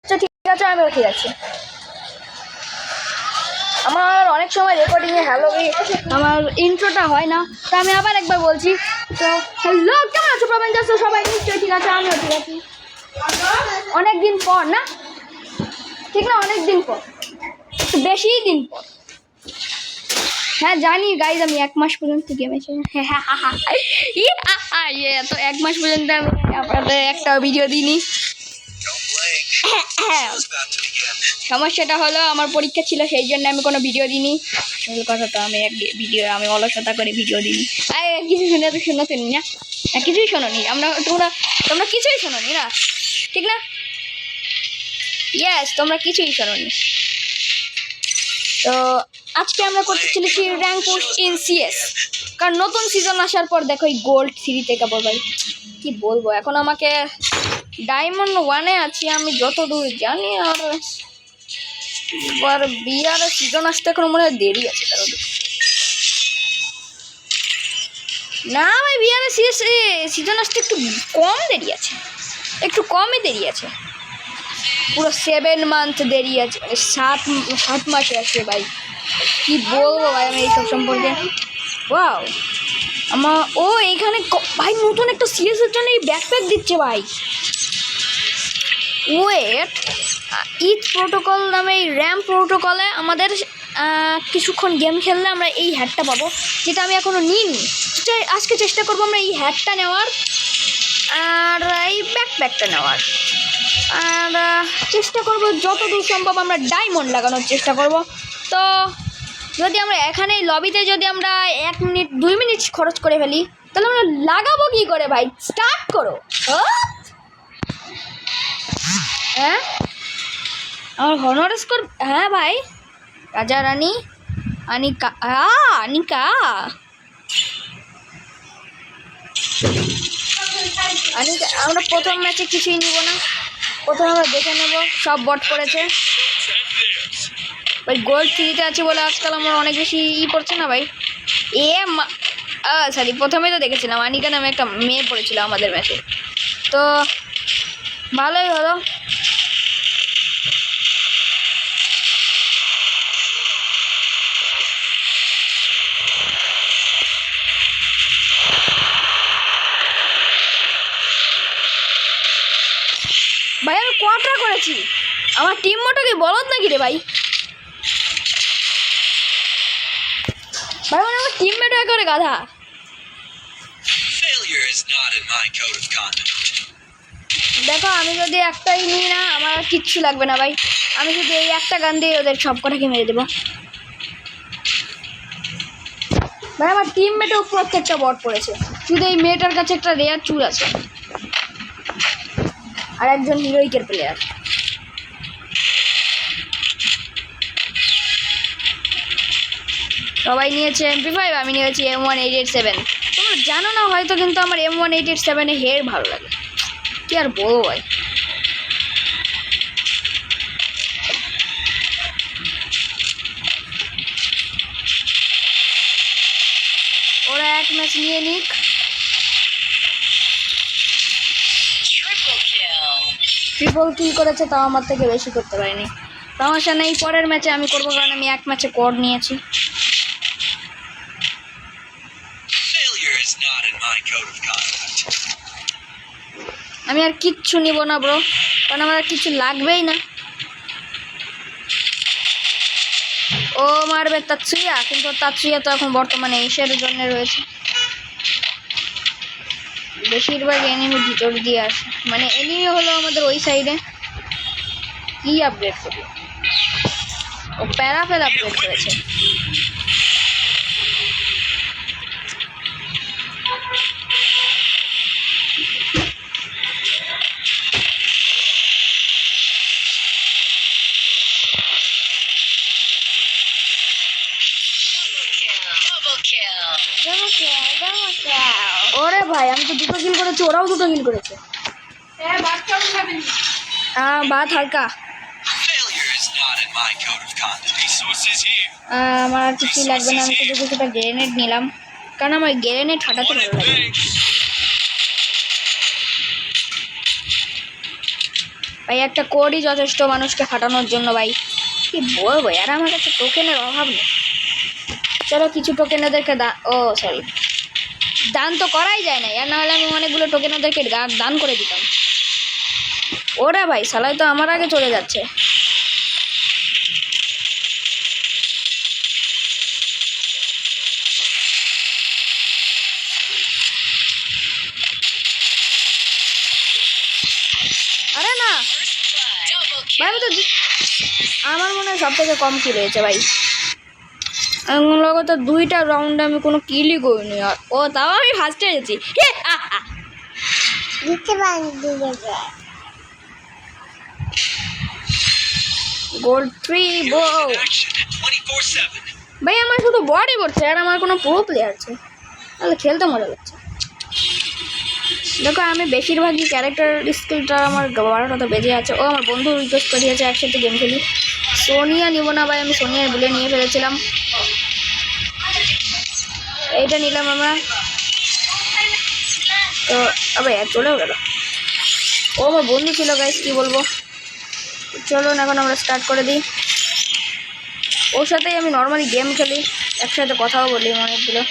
আচ্ছা ঠিক আছে, আমিও ঠিক আছে। আমার অনেক সময় রেকর্ডিংয়ে হ্যালো আমার ইন্ট্রোটা হয় না, তো আমি আবার একবার বলছি। তো হ্যালো, কেমন আছো প্রবীণ দাস? সবাই নিশ্চয়ই ঠিক আছে, আমিও ঠিক আছি। অনেক দিন পর না, ঠিক না? অনেক দিন পর, একটু বেশি দিন পর। হ্যাঁ জানি গাইজ, আমি 1 মাস পর্যন্ত গেমেছি। তো 1 মাস পর্যন্ত আমি আপনাদের একটা ভিডিও দিইনি। সমস্যাটা হলো আমার পরীক্ষা ছিল, সেই জন্য আমি কোনো ভিডিও দিইনি। আসল কথা তো আমি অলসতা করে ভিডিও দিইনি। কিছু শোনো তুমি না, কিছুই শোনোনি তোমরা কিছুই শোনোনি না, ঠিক না? ইয়েস, তোমরা কিছুই শোনোনি। তো আজকে আমরা করতে চলেছি র্যাঙ্ক পুশ ইন সিএস, কারণ নতুন সিজন আসার পর দেখো এই গোল্ড 3 থেকে ভাই কি বলবো, এখন আমাকে ডায়মন্ড 1-এ আছি আমি যতদূর জানি। আর বিআর সিজন আসতে এখন মনে হয় দেরি আছে তার। না ভাই, বিআর সিজন আসতে একটু কম দেরি আছে, একটু কমই দেরি আছে। পুরো 7 মান্থ দেরি আছে, 7 মাসে আছে ভাই। কি বলবো ভাই আমি এইসব সম্পর্কে। ওয়াও, এইখানে ভাই নতুন একটা সিএসের জন্য এই ব্যাকপ্যাক দিচ্ছে ভাই। ওয়েট, ইথ প্রোটোকল নামে এই র্যাম প্রোটোকলে আমাদের কিছুক্ষণ গেম খেললে আমরা এই হ্যাটটা পাবো, যেটা আমি এখনও নিইনি। আজকে চেষ্টা করবো আমরা এই হ্যাটটা নেওয়ার আর এই ব্যাকপ্যাকটা নেওয়ার। আর চেষ্টা করব যতদূর সম্ভব আমরা ডায়মন্ড লাগানোর চেষ্টা করব। তো যদি আমরা এখানেই লবিতে যদি আমরা 1 মিনিট 2 মিনিট খরচ করে ফেলি, তাহলে আমরা লাগাবো কী করে ভাই? স্টার্ট করো। হ্যাঁ, আমার হনর স্কোর। হ্যাঁ ভাই, রাজা রানী আনিকা আনিকা আনিকা। আমরা প্রথম ম্যাচে কিছুই নিব না, প্রথমে আমরা দেখে নেব সব বট করেছে ভাই। গোল্ড 3-তে আছে বলে আজকাল আমার অনেক বেশি পড়ছে না ভাই। সরি, প্রথমে তো দেখেছিলাম আনিকা নামে একটা মেয়ে পড়েছিল আমাদের ম্যাচে, তো ভালোই হলো। ভাই আমি কোয়ার্টার করেছি, আমার টিম মোটো কি বলদ নাকি রে ভাই? ভাই মানে আমার টিম মেটো করে গাধা। দেখো আমি যদি একটাই নিই না, আমার কিচ্ছু লাগবে না ভাই। আমি যদি এই একটা গান দিয়ে ওদের সব কটাকে মেরে দেবো ভাই। আমার টিম মেটেও প্রত্যেকটা বট পড়েছে, শুধু এই মেয়েটার কাছে একটা রেয়ার চুল আছে আর একজন হিরোইকের প্লেয়ার। সবাই নিয়েছে MP5, আমি নিয়েছি M1887। তোমরা জানো না হয়তো, কিন্তু আমার M1887-এ হেয়ার ভালো লাগে, কি আর বলবো ভাই। ওরা 1 ম্যাচ নিয়ে নিক। ট্রিপল কিল করেছে, তাও আমার থেকে বেশি করতে পারিনি। সমস্যা নেই, পরের ম্যাচে আমি করবো, কারণ আমি 1 ম্যাচে কোড নিয়েছি। আমি আর কিচ্ছু নিব না ব্রো, কারণ আমার আর কিছু লাগবেই না। ও মারবে তাৎসুয়া, কিন্তু তাৎসুয়া তো এখন বর্তমানে এশিয়ার জন্য রয়েছে। বেশিরভাগ এনিমি ভিতর দিয়ে আসে, মানে এনিমি হলো আমাদের ওই সাইডে। কি আপগ্রেড করলো? ও প্যারাফেল আপগ্রেড করেছে। ওরে ভাই, আমি তো 2টো কিল করেছি, ওরাও 2টো কিল করেছে। ভাত হালকা। আমার আর কিছুই লাগবে না, আমি শুধু কিছুটা গ্রেনেড নিলাম, কারণ আমার গ্রেনেড ফাটাতে ভালো লাগে। ভাই একটা কোডই যথেষ্ট মানুষকে ফাটানোর জন্য ভাই। কি বলবো, আর আমার কাছে টোকেনের অভাব নেই। চলো কিছু টোকেন ওদেরকে সরি, দান তো করাই যায় না, আর নাহলে আমি অনেকগুলো টোকেন ওদেরকে দান করে দিতাম। ওরা ভাই সালাই তো আমার আগে চলে যাচ্ছে। আরে না ভাই, আমি তো আমার মনে হয় সব থেকে কম কিল হয়েছে ভাই। তো 2টা রাউন্ডে আমি কোনো কিলই করিনি, আর ও তাও আমি ফার্স্টে গেছি। গোল্ড 3 বো ভাই, আমার শুধু বডি করছে আর আমার কোনো প্রো প্লেয়ার আছে, তাহলে খেলতে মজা লাগছে। দেখো আমি বেশিরভাগই ক্যারেক্টার স্কিলটা আমার 12টা বেজে আছে। ও আমার বন্ধু রিকোয়েস্ট করিয়েছে একসাথে গেম খেলি। সোনিয়া নিব না ভাই, আমি সোনিয়ার বলে নিয়ে ফেলেছিলাম। এইটা নিলাম আমরা, তো আবার চলেও গেল। ও আমার বন্ধু ছিল গাইস, কি বলবো। চলুন এখন আমরা স্টার্ট করে দিই। ওর সাথেই আমি নর্মালি গেম খেলি, একসাথে কথাও বলি অনেকগুলো।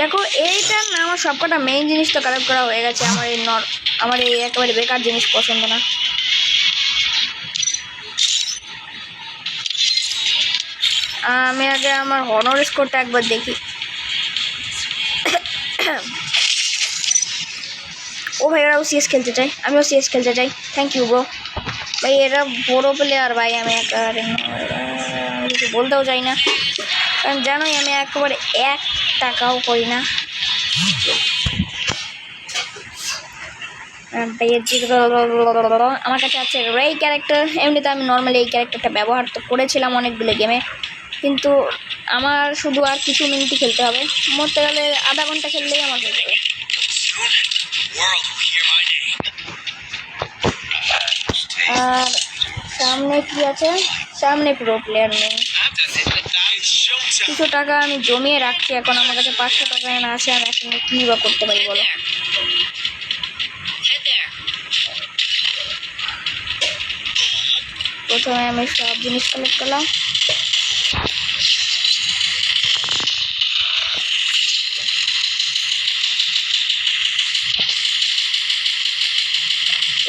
দেখো এইটা না, আমার সবকটা মেইন জিনিস তো কালেক্ট করা হয়ে গেছে। আমার এই একেবারে বেকার জিনিস পছন্দ না। আমি আগে আমার হনর স্কোরটা একবার দেখি। ও ভাই এরাও সিএস খেলতে চাই, আমিও সিএস খেলতে চাই। Thank you bro. ভাই এরা বড়ো প্লেয়ার ভাই, আমি কিছু বলতেও চাই না, কারণ জানোই আমি একেবারে 1 টাকাও করি না। আমার কাছে আছে এই ক্যারেক্টার। এমনিতে আমি নর্মালি এই ক্যারেক্টারটা ব্যবহার তো করেছিলাম অনেকগুলো গেমে, কিন্তু আমার শুধু আর কিছু মিনিটই খেলতে হবে। মরতে গেলে আধা ঘন্টা খেললেই আমার হয়ে যাবে। আর সামনে কি আছে? সামনে প্রো প্লেয়ার নেই। কিছু টাকা আমি জমিয়ে রাখছি, এখন আমার কাছে 500 টাকা না আছে। আমি এখন কি বা করতে পারি বলো। প্রথমে আমি সব জিনিস কালেক্ট করলাম।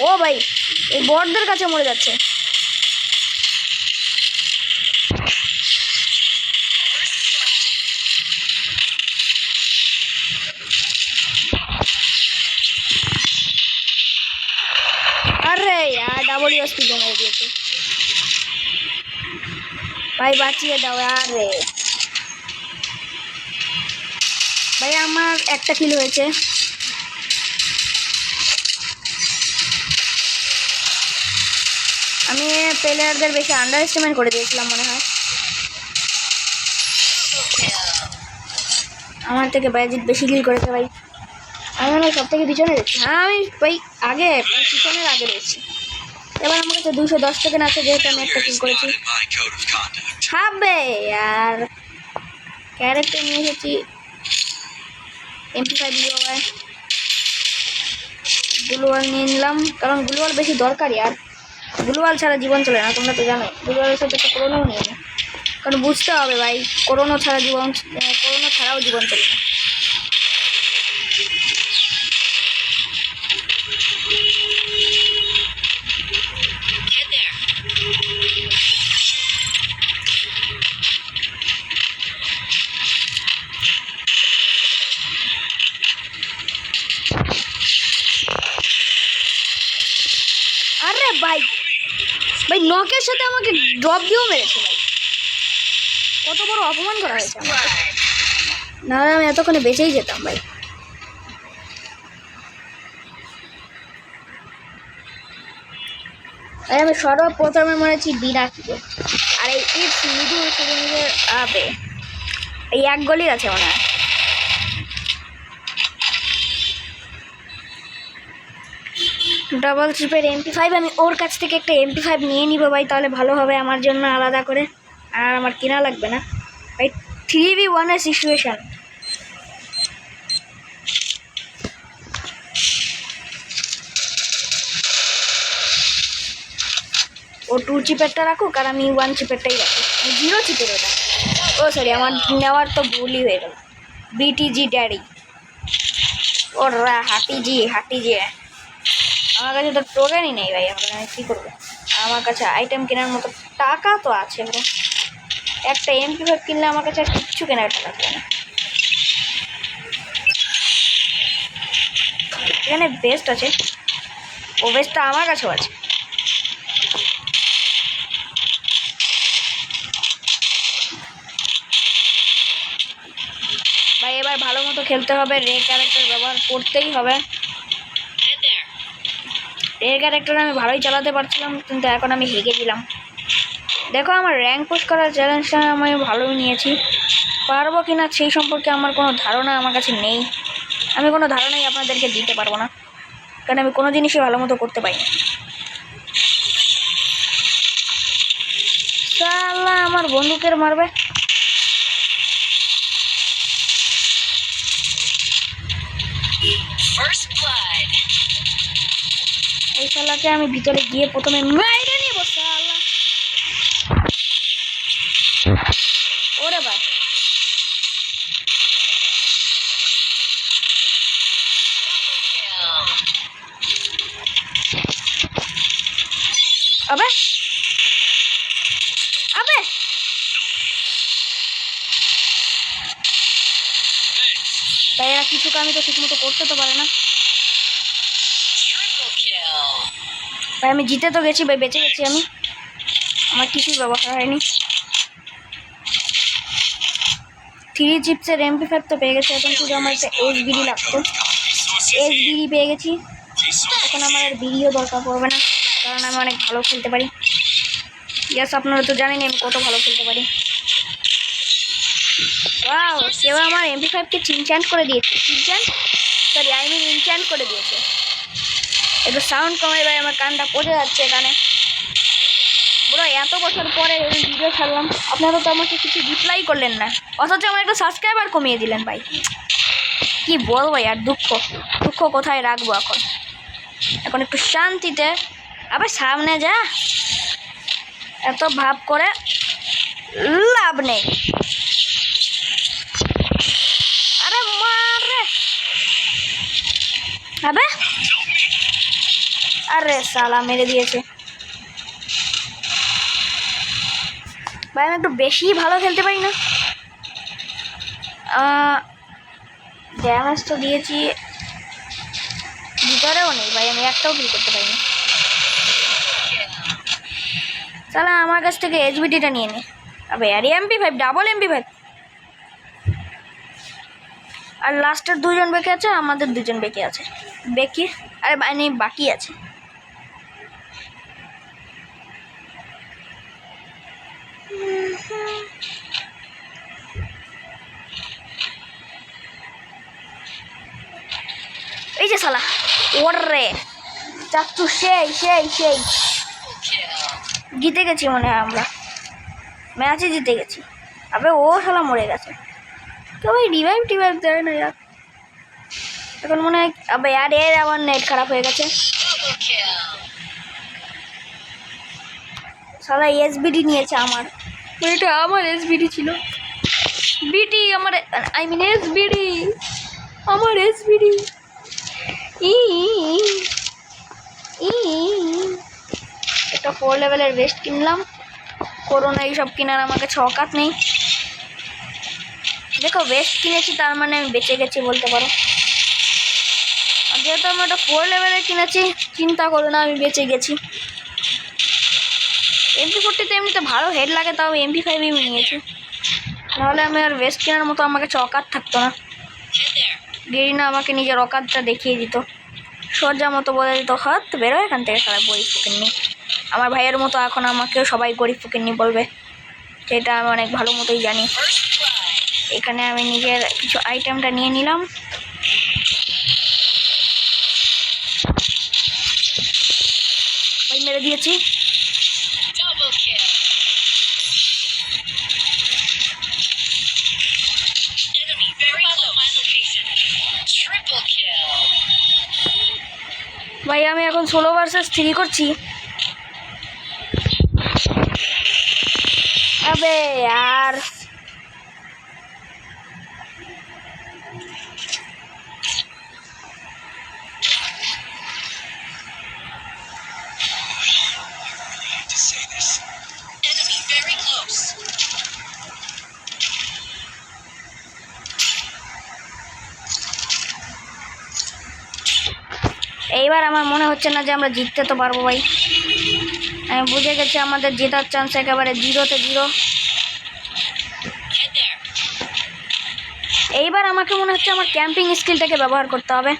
ও ভাই এই বটদের কাছে মরে যাচ্ছে। আরে यार ডাবল ইউএসপি জমে দিয়েছে ভাই, বাঁচিয়ে দাও। আরে ভাই আমার একটা কিল হয়েছে। আমি প্লেয়ারদের বেশি আন্ডার এস্টিমেট করে দিয়েছিলাম মনে হয়। আমার থেকে বাইজিৎ বেশি কিল করেছে ভাই। আমি মনে হয় সব থেকে পিছনে রয়েছি। হ্যাঁ আমি ভাই আগে পিছনের আগে রয়েছি। এবার আমার কাছে 210 টোকেন আছে, যেহেতু আমি একটা কিল করেছি। খাবে আর ক্যারেক্টার নিয়ে এসেছি MP5 গ্লোয়াল। গ্লোয়াল নিয়ে নিলাম, কারণ গ্লোয়াল বেশি দরকারি। আর গ্লোয়াল ছাড়া জীবন চলে না, তোমরা তো জানো। গ্লোয়ালের সাথে একটা করোনাও নিয়ে না, কারণ বুঝতে হবে ভাই করোনা ছাড়াও জীবন চলে না। আরে ভাই ভাই নকের সাথে আমাকে ড্রপ দিয়েও মেরেছে ভাই। কত বড় অপমান করা হয়েছে আমার। না আমি এতক্ষণে বেঁচেই যেতাম ভাই। আমি সর্বপ্রথমে মরেছি বিরাকিতে। আর এই আবে এই 1 গোলই আছে মনে হয়। ডাবল ট্রিপের MP5 আমি ওর কাছ থেকে একটা MP5 নিয়ে নিব ভাই, তাহলে ভালো হবে আমার জন্য আলাদা করে। আর আমার কিনা লাগবে না ভাই। 3v1 এর সিচুয়েশন। ও 2 চিপেরটা রাখুক আর আমি 1 চিপেরটাই রাখি, 0 চিপের ওটা। ও সরি, আমার নেওয়ার তো ভুলই হয়ে গেল। বিটিজি ড্যাডি, ওরা হাটিজি। আমার কাছে তো টোকেনই নেই ভাই, আমি কী করবো? আমার কাছে আইটেম কেনার মতো টাকা তো আছে ব্রো, একটা MP5 কিনলে আমার কাছে আর কিচ্ছু কেনার টাকা থাকে না। এখানে বেস্ট আছে, ও বেস্টটা আমার কাছেও আছে। ভাই এবার ভালো মতো খেলতে হবে, রে ক্যারেক্টার ব্যবহার করতেই হবে। রে ক্যারেক্টার আমি ভালোই চালাতে পারছিলাম, কিন্তু এখন আমি হেগে দিলাম। দেখো আমার র্যাঙ্ক পুশ করার চ্যালেঞ্জটা আমি ভালোই নিয়েছি, পারবো কি না সেই সম্পর্কে আমার কোনো ধারণা আমার কাছে নেই। আমি কোনো ধারণাই আপনাদেরকে দিতে পারবো না, কারণ আমি কোনো জিনিসই ভালো মতো করতে পারি না। শালা আমার বন্দুকের মারবে। এই শালাকে আমি ভিতরে গিয়ে প্রথমে মাইরে নেব। শালা ওরে ভাই, আবে আবে তাই এরা কিছু কামি তো ঠিক মতো করতে তো পারে না ভাই। আমি জিতে তো গেছি ভাই, বেঁচে গেছি আমি, আমার কিছুই ব্যবহার হয়নি। 3 চিপসের MP5 তো পেয়ে গেছি, এখন শুধু আমার একটা SBD লাগতো, SBD পেয়ে গেছি। এখন আমার আর বিডিও দরকার পড়বে না, কারণ আমি অনেক ভালো খেলতে পারি। ইয়াস, আপনারা তো জানেনই আমি কত ভালো খেলতে পারি। ওয়াও, কেউ আমার MP5কে চিনচ্যান্ট করে দিয়েছে, ইনচ্যান্ট করে দিয়েছে। একটু সাউন্ড কমে ভাই, আমার কানটা পড়ে যাচ্ছে এখানে। পুরো এত বছর পরে ভিডিও ছাড়লাম, আপনারা তো আমাকে কিছু রিপ্লাই করলেন না, অথচ আমার একটা সাবস্ক্রাইবার কমিয়ে দিলেন ভাই। কি বলবো আর, দুঃখ কোথায় রাখবো এখন একটু শান্তিতে। আবার সামনে যা, এত ভাব করে লাভ নেই। আরে মারে, আবে আরে শালা মেরে দিয়েছে ভাই। আমি একটু বেশি ভালো খেলতে পারি না, ড্যামেজ তো দিয়েছি, ভিতরেও নেই ভাই, আমি একটাও কিল করতে পারিনি। শালা আমার কাছ থেকে SBDটা নিয়ে নে। আবে আর MP5, ডাবল MP5। আর লাস্টের 2 জন বেঁকে আছে, আমাদের 2 জন বেঁকে আছে। বেঁকে আরে মানে বাকি আছে। এই যে শালা, ওরে চাচ্ছু, সেই জিতে গেছি মনে হয়, আমরা ম্যাচে জিতে গেছি। আবে ও শালা মরে গেছে, তো ওই রিভাইভ দেয় না यार। এখন মনে হয় আবে यार এর আবার নেট খারাপ হয়ে গেছে। শালা SBD নিয়েছে আমার, এটা আমার SBD ছিল। বিটি আমার, আই মিন SBD, আমার SBD। একটা 4 লেভেলের বেস্ট কিনলাম, করোনা এইসব কেনার আমার কাছে অকাত নেই। দেখো বেস্ট কিনেছি, তার মানে আমি বেঁচে গেছি বলতে পারো। আর যেহেতু আমি একটা 4 লেভেলের কিনেছি, চিন্তা করো না আমি বেঁচে গেছি। MP40 এমনিতে ভালো হেড লাগে, তাও MP5 নিয়েছি, নাহলে আমি আর বেস্ট কেনার মতো আমার কাছে অকাত থাকতো না। গেরিনা আমাকে নিজের অকাতটা দেখিয়ে দিত, সোজা মতো বলে দিত, হাত বেরো এখান থেকে, সারা গরিব ফুকেননি। আমার ভাইয়ের মতো এখন আমাকেও সবাই গরিব ফুকেননি বলবে, সেটা আমি অনেক ভালো মতোই জানি। এখানে আমি নিজের কিছু আইটেমটা নিয়ে নিলাম। ভাই মেরে দিয়েছি। ভাই আমি এখন 16 vs 3 করছি। अबे यार এইবার আমার মনে হচ্ছে না যে আমরা জিততে তো পারবো ভাই। আমি বুঝে গেছি আমাদের জেতার চান্স একেবারে 0-0। এইবার আমাকে মনে হচ্ছে আমার ক্যাম্পিং স্কিলটাকে ব্যবহার করতে হবে।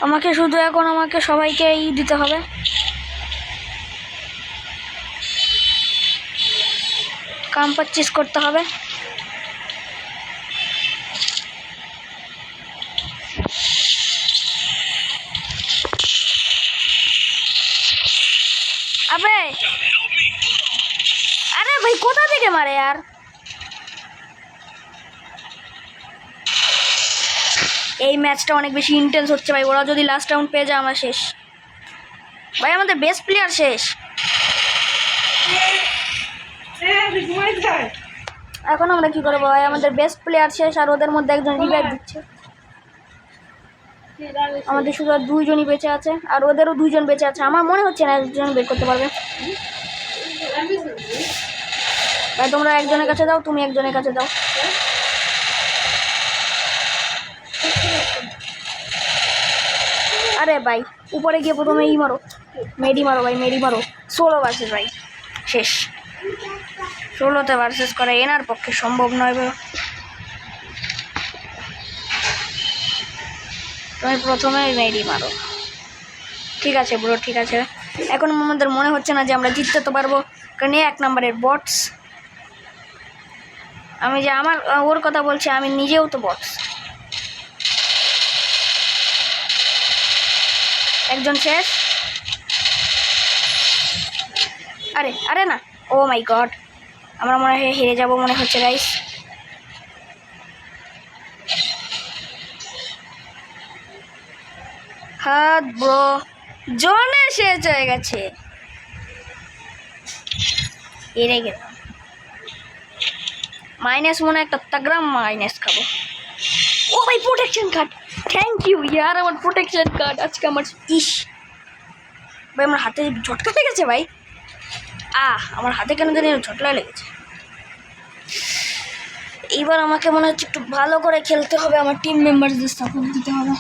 আমাকে শুধু এখন আমাকে সবাইকে দিতে হবে। কাম পারচেজ করতে হবে। আবে আরে ভাই কোথা থেকে মারে यार। এই ম্যাচটা অনেক বেশি ইন্টেন্স হচ্ছে ভাই। ওরা যদি লাস্ট রাউন্ড পেয়ে যায় আমরা শেষ ভাই। আমাদের বেস্ট প্লেয়ার শেষ। এখন আমরা কি করবো ভাই? আমাদের বেস্ট প্লেয়ার শেষ আর ওদের মধ্যে একজন রিভাইভ দিচ্ছে। আমাদের শুধু আর 2 জনই বেঁচে আছে আর ওদেরও 2 জন বেঁচে আছে। আমার মনে হচ্ছে না একজন বের করতে পারবে ভাই। তোমরা একজনের কাছে দাও, তুমি একজনের কাছে দাও। আরে ভাই উপরে গিয়ে প্রথমে মারো, মেডি মারো ভাই, মেডি মারো। 16 ভার্সেস ভাই শেষ। 16তে ভার্সেস করা এনার পক্ষে সম্ভব নয় ভাই। তুমি প্রথমে মেডি মারো। ঠিক আছে ব্রো, ঠিক আছে। এখন আমাদের মনে হচ্ছে না যে আমরা জিততে তো পারবো, কারণ 1 নম্বরের বটস। আমি যে ওর কথা বলছি, আমি নিজেও তো বটস। একজন শেষ। আরে আরে না, ও মাই গড, আমরা মনে হয় হেরে যাব মনে হচ্ছে গাইস। হাত ব্রো, জোনে শেষ হয়ে গেছে। হেরে গেলাম। মাইনাস মনে একটা তাগড়া মাইনাস খাবো। ও ভাই প্রোটেকশন কার্ড, থ্যাংক ইউ ইয়ার। আমার প্রোটেকশন কার্ড আজকে আমার ভাই আমার হাতে ঝটকা লেগেছে ভাই। আমার হাতে কেন জানি ঝটকা লেগেছে। এইবার আমাকে মনে হচ্ছে একটু ভালো করে খেলতে হবে। আমার টিম মেম্বারদের সাপোর্ট দিতে হবে।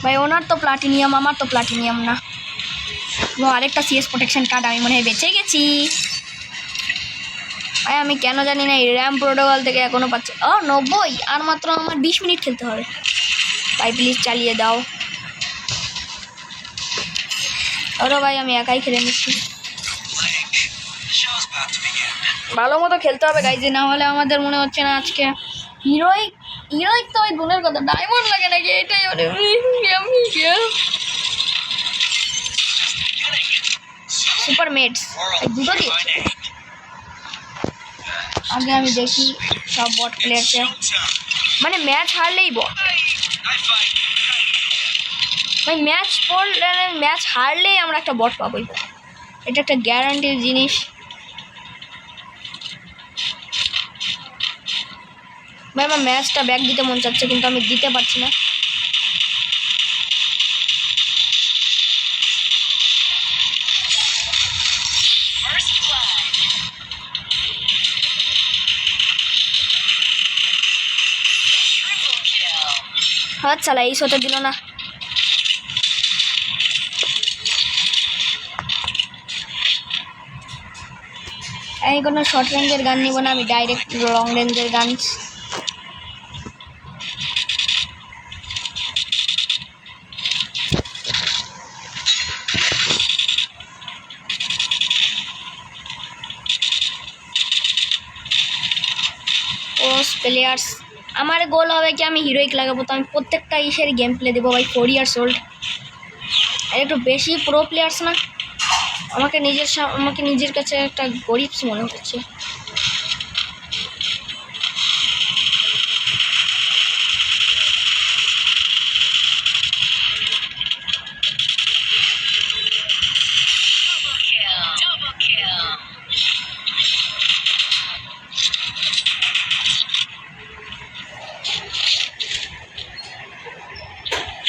ভাই ওনার তো প্লাটিনিয়াম, আমার তো প্লাটিনিয়াম না। আরেকটা সিএস প্রোটেকশন কার্ড আমি মনে হয় বেঁচে গেছি ভাই। আমি কেন জানি না এই র্যাম প্রোটোকল থেকে এখনও পাচ্ছি। 90, আর মাত্র আমার 20 মিনিট খেলতে হবে ভাই। প্লিজ চালিয়ে দাও। ওরা ভাই আমি একাই খেলে নিচ্ছি। ভালো মতো খেলতে হবে গাইজ, না হলে আমাদের মনে হচ্ছে না আজকে হিরোইক তো ওই দূরের কথা, ডায়মন্ড লাগে নাকি এটাই। সুপার মেটস দুটো দিয়েছে। আগে আমি দেখি সব বট প্লেয়ারকে, মানে ম্যাচ হারলেই বট ভাই। ম্যাচ হারলেই আমরা একটা বট পাবোই, এটা একটা গ্যারান্টির জিনিস ভাই। আমার ম্যাচটা ব্যাক দিতে মন চাচ্ছে কিন্তু আমি দিতে পারছি না। আচ্ছা এই শোতে দিল না। আমি কোনো শর্ট রেঞ্জের গান নিব না, আমি ডাইরেক্ট লং রেঞ্জের গান। প্লেয়ার্স। আমার গোল হবে কি আমি হিরোইক লাগাবো, তো আমি প্রত্যেকটা ইসের গেম প্লে দেবো ভাই 4 ইয়ার্স ওল্ড। একটু বেশি প্রো প্লেয়ার্স না, আমাকে নিজের কাছে একটা গরিব মনে হচ্ছে।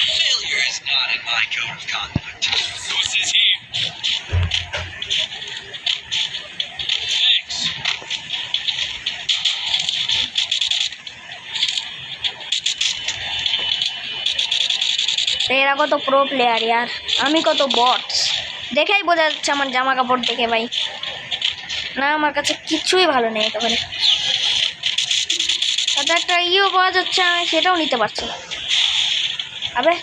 Failure is not in my code of conduct. This is here. Thanks. এরা কত প্রো প্লেয়ার ইয়ার, আমি কত বটস। দেখেই বোঝা যাচ্ছে আমার জামা কাপড় দেখে ভাই। না আমার কাছে কিছুই ভালো নেই একেবারে। সাথে একটা ইও পাওয়া যাচ্ছে, আমি সেটাও নিতে পারছি না। আবে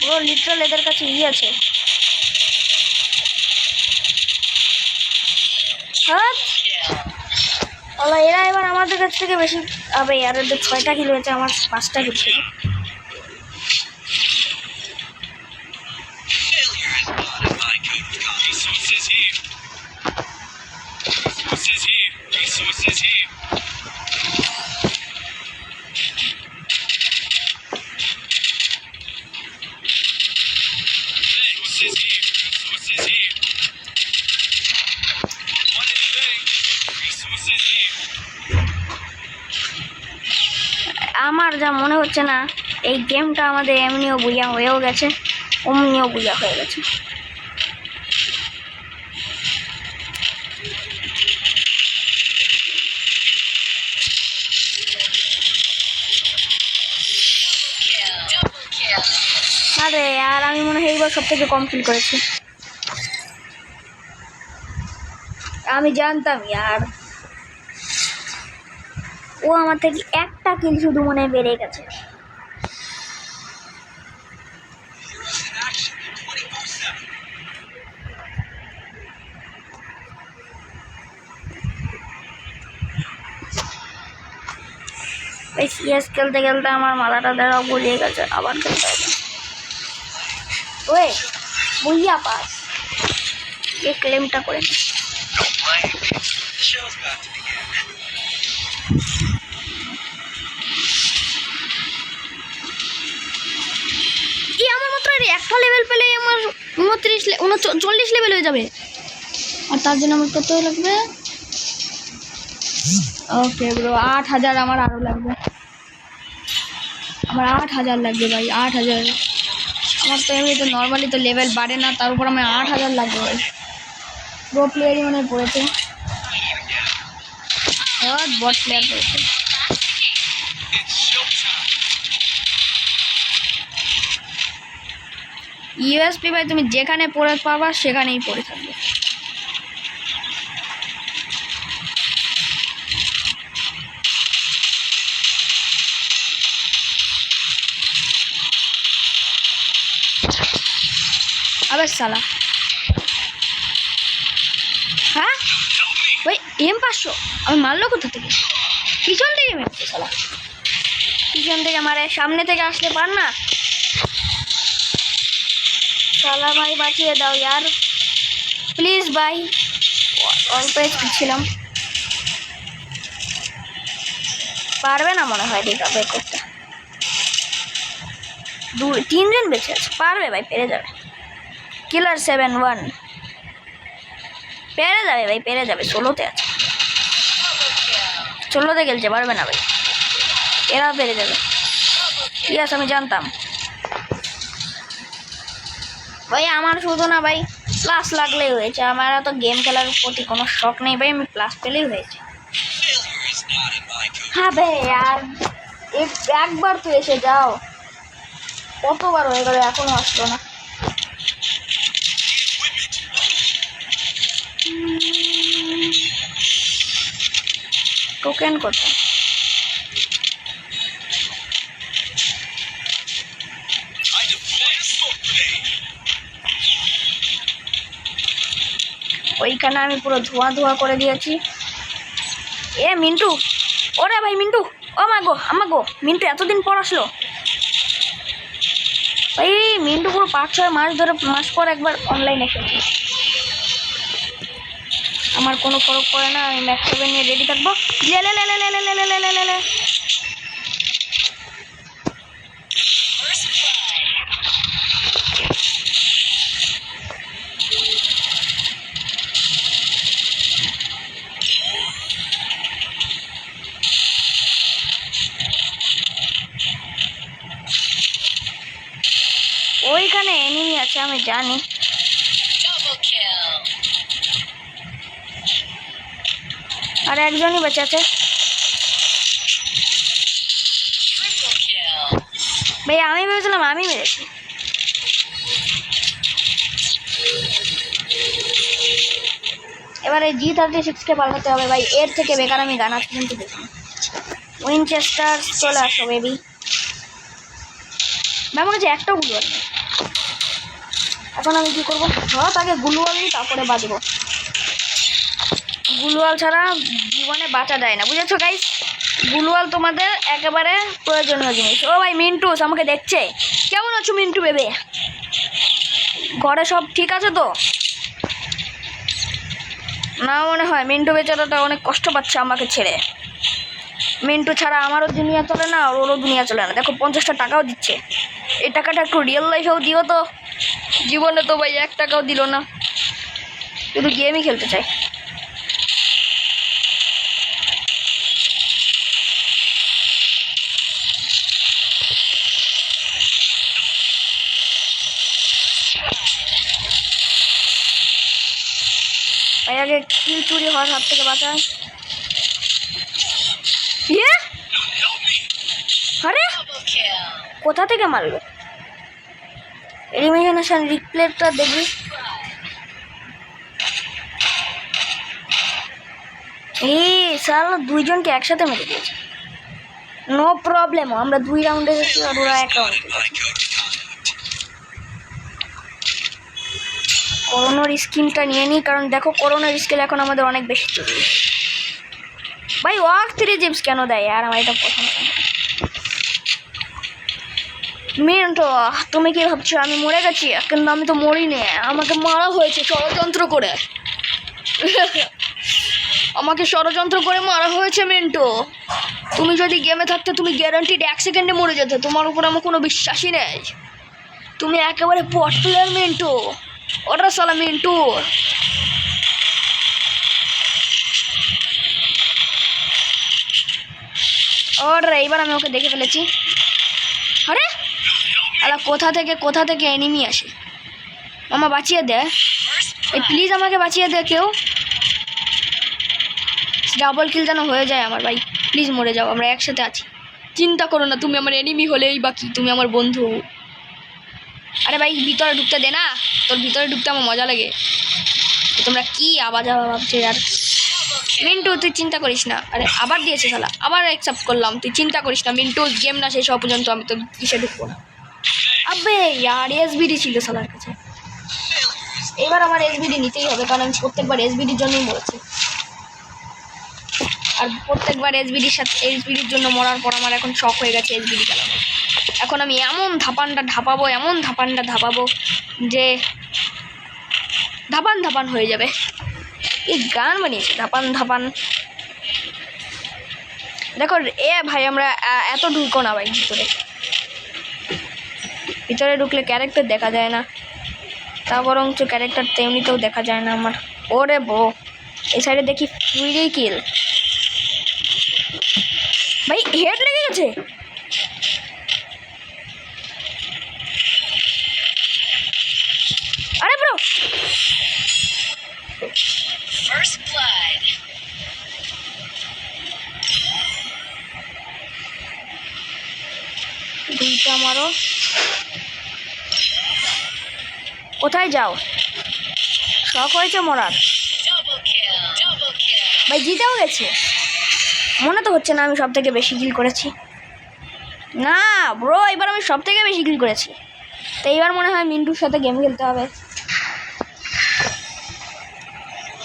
পুরো লিটারাল এদের কাছে আছে। হ্যাঁ এরা এবার আমাদের কাছ থেকে বেশি। আবে আর এদের 6টা কিল হয়েছে, আমার 5টা কিল ছিল। Failure is not in my code of conduct. Resources here. Resources here. Resources here. Resources here. Resources here. What is it? Resources here. আমার যা মনে হচ্ছে না এই গেমটা আমাদের এমনিও বুইয়া হয়েও গেছে, অমনিও বুইয়া হয়ে গেছে। আরে আর আমি মনে হয় এইবার সব থেকে কম কিল করেছি। আমি জানতাম ইয়ার, ও আমার থেকে একটা কিল শুধু মনে হয় বেড়ে গেছে। Heroes in action 24/7. এই সিএস খেলতে খেলতে আমার মাথাটা দ্বারাও গলিয়ে গেছে, আবার খেলতে হবে। ওয়ে বুইয়া পাস, এই ক্লেমটা করে নি। Don't blame me. The show's about to begin. এই আমার মাত্র আর একটা লেভেল পেলেই আমার 39 লেভেল হয়ে যাবে। আর তার জন্য আমার কত লাগবে? ওকে ব্রো 8000 আমার আরও লাগবে। আমার 8000 লাগবে ভাই, 8000। আমার তো এমনি তো নর্মালি তো লেভেল বাড়ে না, তার উপর আমার 8000 লাগবে ভাই। প্রো প্লেয়ারই মনে পড়েছে, বট প্লেয়ার পড়েছে। It's showtime. ইউএসপি ভাই তুমি যেখানে পড়ে পাবা সেখানেই পড়ে থাকবে। আবার সালা হ্যাঁ ভাই M500 আমি মারলো কোথা থেকে? পিছন থেকে মেরেছে সালা, পিছন থেকে মারে, সামনে থেকে আসলে পার না সালা। ভাই বাঁচিয়ে দাও ইয়ার প্লিজ ভাই, অল্প একটু ছিলাম। পারবে না মনে হয় রিকভার করতে, 3জন বেঁচে আছে, পারবে ভাই, পেরে যাবে। কিলার 7-1 পেরে যাবে ভাই, পেরে যাবে। 16তে আছে, 16তে খেলছে, পারবে না ভাই, এরাও পেরে যাবে। ইয়েস আমি জানতাম ভাই। আমার শুধু না ভাই প্লাস লাগলেই হয়েছে, আমার তো গেম খেলার প্রতি কোনো শখ নেই ভাই, আমি প্লাস পেলেই হয়েছে। Failure is not in my code. হ্যাঁ ভাই আর একবার তো এসে যাও, কতবার হয়ে গেল এখনো আসলো না। টোকেন কোথায়? I deploy a smoke grenade. ওইখানে আমি পুরো ধোঁয়া ধোঁয়া করে দিয়েছি। এ মিন্টু ওরে ভাই মিন্টু, ও মা গো আমা গো, মিন্টু এতদিন পর আসলো ভাই। মিন্টু পুরো 5-6 মাস পর একবার অনলাইনে খেলছে। আমার কোনো ফরক পড়ে না, আমি ম্যাক্স 7 নিয়ে রেডি থাকবো। লে লে লে লে লে লে লে লে লে লে লে। ওইখানে এনিমি আছে আমি জানি। আর একজনই বেঁচে আছে ভাই। আমি ভেবেছিলাম আমি মেরেছি। এবারে G36-কে পাল্টাতে হবে ভাই, এর থেকে বেকার আমি গান আছে কিন্তু দেখি। উইনচেস্টার চলে আসো বেবি। ভাই মনে হচ্ছে একটাও গুলুয়াল নেই। এখন আমি কী করবো? ধর আগে গুলুয়াল নিই, তারপরে বাজবো। গুলুয়াল ছাড়া জীবনে বাঁচা যায় না, বুঝেছো গাইস? গুলুয়াল তোমাদের একেবারে প্রয়োজনীয় জিনিস। ও ভাই মিন্টুস আমাকে দেখছে। কেমন আছো মিন্টু বেবে? ঘরে সব ঠিক আছে তো? না মনে হয় মিন্টু বেচারাটা অনেক কষ্ট পাচ্ছে আমাকে ছেড়ে। মিন্টু ছাড়া আমারও দুনিয়া চলে না, আর ওরও দুনিয়া চলে না। দেখো 50টা টাকাও দিচ্ছে। এই টাকাটা একটু রিয়েল লাইফেও দিও তো। জীবনে তো ভাই 1 টাকাও দিল না, শুধু গেমই খেলতে চাই। ভাই আগে কিল চুরি হওয়ার হাত থেকে বাঁচায়। আরে কোথা থেকে মারলো? এলিমিনেশন রিপ্লেটা দেখবি। সালা 2 জনকে একসাথে মেরে দিয়েছে। নো প্রবলেম, আমরা 2 রাউন্ডে গেছি আর ওরা 1 রাউন্ডে। করোনার স্কিনটা নিয়ে নিই, কারণ দেখো করোনার স্কিল এখন আমাদের অনেক বেশি জরুরি। ভাই ওয়াক 3 জিপস কেন দেয় আর আমার এটা পছন্দ না। মিন্টু তুমি কি ভাবছো আমি মরে গেছি? কিন্তু আমি তো মরিনি, আমাকে মারা হয়েছে ষড়যন্ত্র করে। আমাকে ষড়যন্ত্র করে মারা হয়েছে মিন্টু। তুমি যদি গেমে থাকতে তুমি গ্যারান্টিড 1 সেকেন্ডে মরে যেতে। তোমার উপর আমার কোনো বিশ্বাসই নেই। তুমি একেবারে পট প্লেয়ার মিন্টু। ওরা সালা মিন্টু। ওরে এইবার আমি ওকে দেখে ফেলেছি। আরে আলা কোথা থেকে এনিমি আসে। মামা বাঁচিয়ে দে, এই প্লিজ আমাকে বাঁচিয়ে দে কেউ। ডাবল কিল যেন হয়ে যায় আমার। ভাই প্লিজ মরে যাও, আমরা একসাথে আছি। চিন্তা করো না, তুমি আমার এনিমি হলেই বাকি, তুমি আমার বন্ধু। আরে ভাই ভিতরে ঢুকতে দে না, তোর ভিতরে ঢুকতে আমার মজা লাগে। তোমরা কি আওয়াজ ভাবছো আর? মিন্টু তুই চিন্তা করিস না। আরে আবার দিয়েছে শালা, আবার অ্যাকসেপ্ট করলাম। তুই চিন্তা করিস না মিন্টু, গেম না শেষ হওয়া পর্যন্ত আমি তো কিসে ঢুকবো না। আবে ইয়ার এসবিডি ছিল শালার কাছে। এবার আমার এসবিডি নিতেই হবে, কারণ আমি প্রত্যেকবার এসবিডির জন্যই মরেছি। আর প্রত্যেকবার এসবিডির জন্য মরার পর আমার এখন শখ হয়ে গেছে এসবিডি চালানো। এখন আমি এমন ধাপানটা ধাপাবো যে ধাপান হয়ে যাবে। এই গান বানিয়েছে ধাপান। দেখো ভাই আমরা এত ঢুকো না ভাই ভিতরে ঢুকলে ক্যারেক্টার দেখা যায় না, তা বরঞ্চ ক্যারেক্টার তেমনিতেও দেখা যায় না আমার। ওরে এই সাইডে দেখি ফ্রি কিল। ভাই হেড লেগে গেছে। আরে ব্রো First blood. দুইটা মারো। কোথায় যাও? শখ হয়েছে মরার। ভাই জিতেও গেছে মনে তো হচ্ছে না আমি সব থেকে বেশি কিল করেছি। না ব্রো এবার আমি সব থেকে বেশি কিল করেছি। তো এইবার মনে হয় মিন্টুর সাথে গেম খেলতে হবে।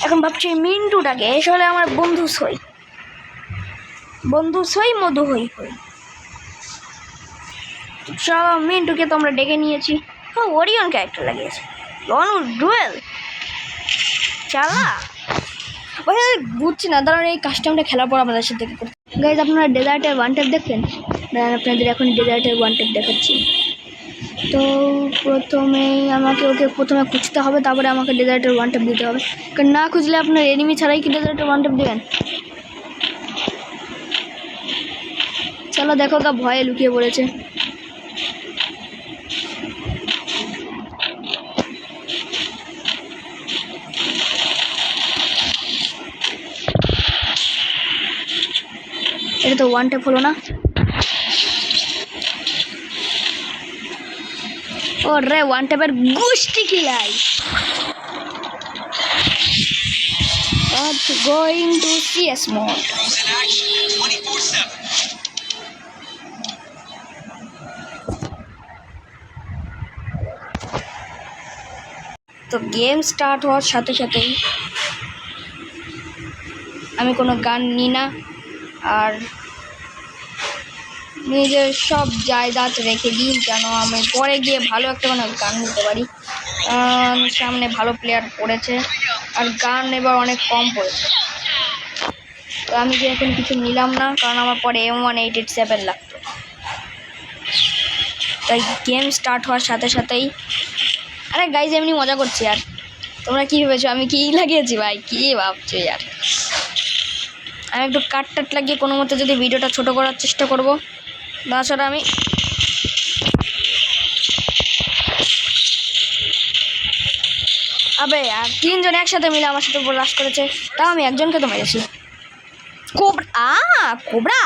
এখন ভাবছি মিন্টুটাকে আসলে আমার বন্ধু সই। বন্ধু সই মধু হই হই। চলো মিন্টুকে তো আমরা ডেকে নিয়েছি। ওরিয়ন ক্যারেক্টার লাগিয়েছে। লন ডুয়েল চালা ভাই বুঝছি না, ধরুন এই কাস্টমটা খেলার পর আমাদের সাথে করতে। গাইজ আপনারা ডেজার্টের ওয়ান ট্যাপ দেখবেন, আপনাদের এখন ডেজার্টের ওয়ান ট্যাপ দেখাচ্ছি। তো প্রথমেই আমাকে ওকে প্রথমে খুঁজতে হবে, তারপরে আমাকে ডেজার্টের ওয়ান ট্যাপ দিতে হবে। কারণ না খুঁজলে আপনার এনিমি ছাড়াই কি ডেজার্টের ওয়ান ট্যাপ দেবেন? চলো দেখো গা ভয়ে লুকিয়ে পড়েছে। এটা তো ওয়ান ট্যাপ হলো না। ও রে ওয়ান ট্যাপের গোষ্ঠী খিলাই। Going to CS mode. Heroes in action 24/7. তো গেম স্টার্ট হওয়ার সাথে সাথেই আমি কোনো গান নিই না, আর নিজের সব জায়গাত রেখে দিই যেন আমি পরে গিয়ে ভালো একটা কোনো গান নিতে পারি। সামনে ভালো প্লেয়ার পড়েছে আর গান এবার অনেক কম পড়েছে, তো আমি যে এখন কিছু নিলাম না, কারণ আমার পরে M1887 লাগতো। তাই গেম স্টার্ট হওয়ার সাথে সাথেই আরে গাইজ এমনি মজা করছি। আর তোমরা কী ভেবেছো আমি কী লাগিয়েছি ভাই, কী ভাবছো ইয়ার? আমি একটু কাট টাট লাগিয়ে কোনো মতে যদি ভিডিওটা ছোটো করার চেষ্টা করবো। তাছাড়া আমি আবে আর তিনজন একসাথে মিলে আমার সাথে উপর রাশ করেছে, তাও আমি একজনকে তো মেরেছি। কোবরা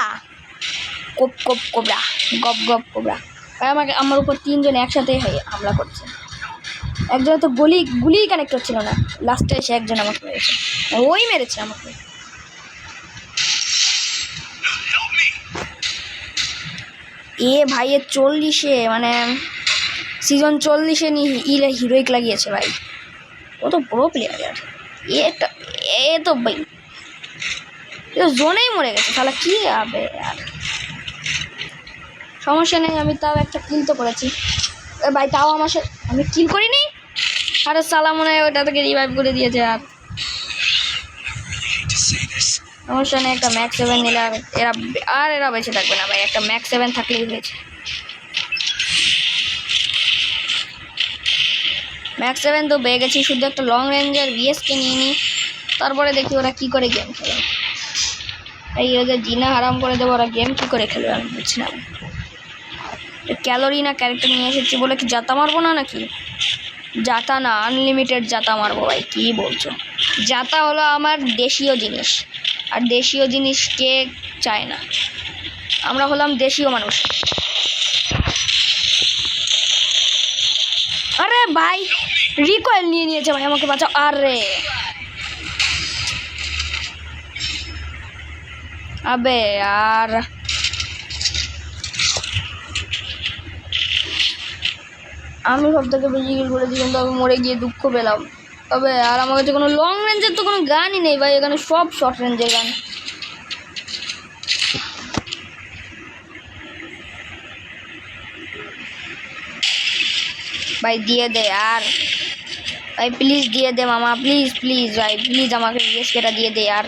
কোপ কোপ কোবরা গপ গপ কোবরা। আমাকে আমার উপর তিনজন একসাথে হামলা করছে। একজন তো গুলি কানেক্ট হচ্ছিল না, লাস্টে এসে একজন আমাকে মেরেছে, ওই মেরেছে আমাকে। এ ভাইয়ের 40-এ মানে সিজন 40-এ হিরোইক লাগিয়েছে ভাই, ও তো বড়ো প্লেয়ার আর এ তো ভাই জোনেই মরে গেছে তাহলে কী হবে আর। সমস্যা নেই, আমি তাও একটা কিল তো করেছি ভাই, তাও আমার সাথে আমি কিল করিনি। আরে সালা মনে হয় ওটা থেকে রিভাইভ করে দিয়েছে। আর To say this. সমস্যা নেই, একটা ম্যাক্স 7 নিলে আর এরা বেঁচে থাকবে না ভাই, একটা ম্যাক্স 7 থাকলেই হয়েছে। ম্যাক্স 7 তো পেয়ে গেছি, শুধু একটা লং রেঞ্জের বিএসকে নিয়ে নিই, তারপরে দেখি ওরা কী করে গেম খেলে। এই ওদের জিনা হারাম করে দেবো, ওরা গেম কী করে খেলবে আমি বুঝছি না। ক্যালোরি না ক্যারেক্টার নিয়ে এসেছি বলে কি জাতা মারবো না নাকি? জাতা না, আনলিমিটেড জাতা মারবো ভাই, কী বলছো? জাতা হলো আমার দেশীয় জিনিস, আর দেশীয় জিনিস কে চায় না? আমরা হলাম দেশীয় মানুষ। আরে ভাই রিকয়েল নিয়ে নিয়েছে ভাই, আমাকে বাঁচাও। আরে আবে আর আমি সব থেকে বেশি কিল করেছি, কিন্তু আমি মরে গিয়ে দুঃখ পেলাম। তবে আর আমার কাছে কোনো লং রেঞ্জের তো কোনো গানই নেই ভাই, এখানে সব শর্ট রেঞ্জের গান। ভাই দিয়ে দে আর ভাই, প্লিজ দিয়ে দে মামা, প্লিজ প্লিজ ভাই, প্লিজ আমাকে ইএসকেটা দিয়ে দে আর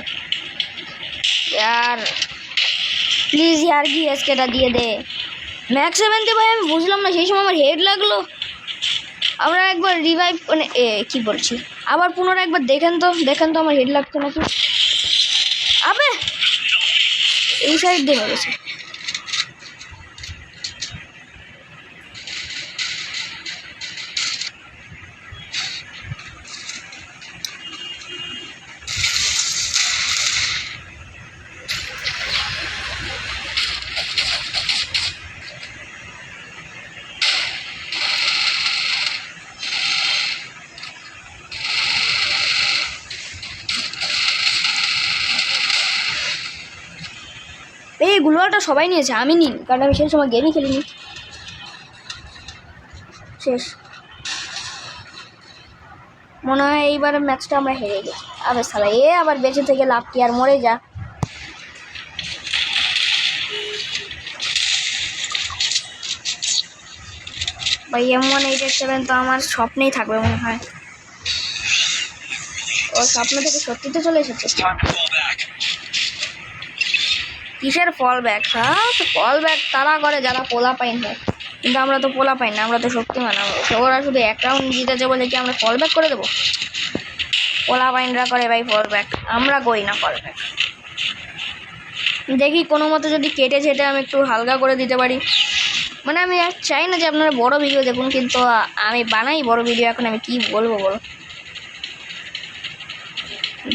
প্লিজ यार কি ইএসকেটা দিয়ে দে। ম্যাক্স 7 ভাই আমি বুঝলাম না, সেই সময় আমার হেড লাগলো। আমরা একবার রিভাইভ মানে কি বলছি, আবার পুনরায় একবার দেখেন তো আমার হেড লাগছে নাকি। আবে এই সাইড দিয়ে মেরেছে। এই গ্লোয়ালটা সবাই নিয়েছে, আমি নিই, কারণ আমি সেই সময় গেমই খেলিনি। শেষ মনে হয় এইবার ম্যাচটা আমরা হেরে গেছি। আবে শালা আবার বেঁচে থেকে লাভ কি, আর মরে যা। ভাই M1887 তো আমার স্বপ্নেই থাকবে মনে হয়। ও স্বপ্ন থেকে সত্যিতে চলে এসেছে। It's time to fall back. কিসের ফল ব্যাক? হ্যাঁ, তো ফল ব্যাক তারা করে যারা পোলা পাইন হয়, কিন্তু আমরা তো পোলা পাই না, আমরা তো শক্তিমান। ওরা শুধু এক রাউন্ড জিতেছে বলে কি আমরা ফল ব্যাক করে দেবো? পোলা পাইনরা করে ভাই ফল ব্যাক, আমরা করি না ফল ব্যাক। দেখি কোনো মতো যদি কেটে ছেটে আমি একটু হালকা করে দিতে পারি। মানে আমি আর চাই না যে আপনারা বড় ভিডিও দেখুন, কিন্তু আমি বানাই বড় ভিডিও। এখন আমি কি বলবো বলো?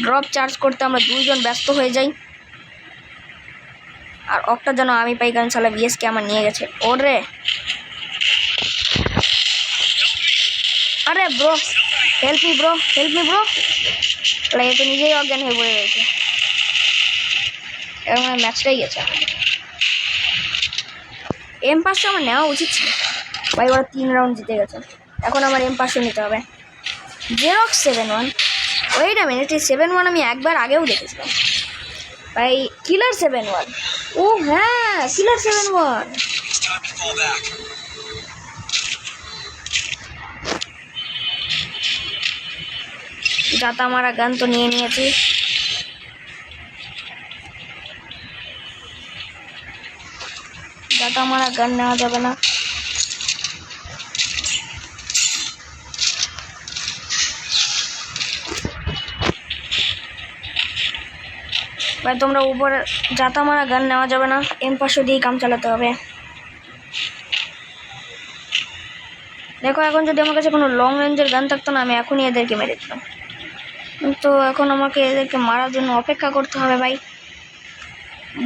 ড্রপ চার্জ করতে আমরা দুইজন ব্যস্ত হয়ে যাই, আর অকটা যেন আমি পাই, কারণ সালা বিএসকে আমার নিয়ে গেছে। ওরে আরে bro, help me bro, help me bro. এ তো নিজেই অজ্ঞান হয়ে পড়ে রয়েছে। এর মানে ম্যাচটাই গেছে। M500 আমার নেওয়া উচিত ছিল ভাই, ওরা 3 রাউন্ড জিতে গেছে। এখন আমার M500 নিতে হবে। জেরক্স 71, ওয়েট আ মিনিট, এই 71 আমি একবার আগেও দেখেছিলাম ভাই। কিলার 71, ও হ্যাঁ কিলার 71। It's time to fall back. যাতা মারা গান তো নিয়ে নিয়েছি। যাতা মারা গান নেওয়া যাবে না। ভাই তোমরা উপরে যাতা মারা গান নেওয়া যাবে না, M500 দিয়েই কাম চালাতে হবে। দেখো এখন যদি আমার কাছে কোনো লং রেঞ্জের গান থাকতো না, আমি এখনই এদেরকে মেরে দিতাম, কিন্তু এখন আমাকে এদেরকে মারার জন্য অপেক্ষা করতে হবে ভাই।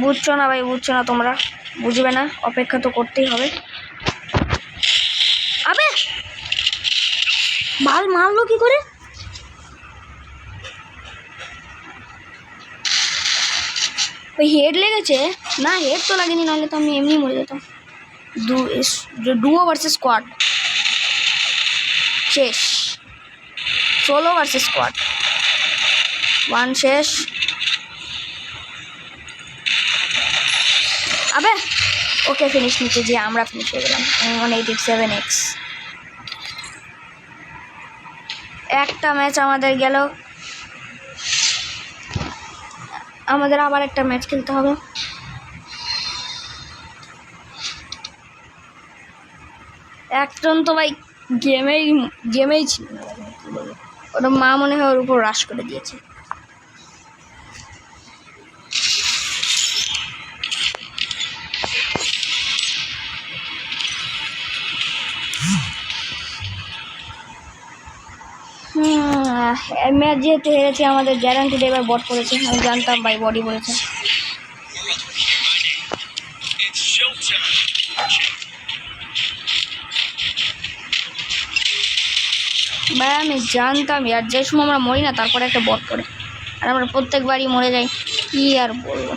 বুঝছো না ভাই, বুঝছো না, তোমরা বুঝবে না, অপেক্ষা তো করতেই হবে। আবে বাল মারলো কি করে? ওই হেড লেগেছে না? হেড তো লাগেনি, নাহলে তো আমি এমনি মরে যেতাম। ডুও ভার্সেস স্কোয়াড শেষ, সোলো ভার্সেস স্কোয়াড 1 শেষ। আবে ওকে ফিনিশ নিচে যে আমরা ফিনিশ হয়ে গেলাম। M187X একটা ম্যাচ আমাদের গেল, আমাদের আবার একটা ম্যাচ খেলতে হবে। একজন তো ভাই গেমেই ছিল না, ওটা মা মনে হয় ওর উপর রাশ করে দিয়েছে। ম্যাচ যেহেতু হেরেছে, আমাদের গ্যারান্টি এবার বট করেছে। আমি জানতাম ভাই বডি বলেছে। It's showtime. ভাই আমি জানতাম আর যে সময় আমরা মরি না তারপরে একটা বট করে, আর আমরা প্রত্যেকবারই মরে যাই, কি আর বলবো।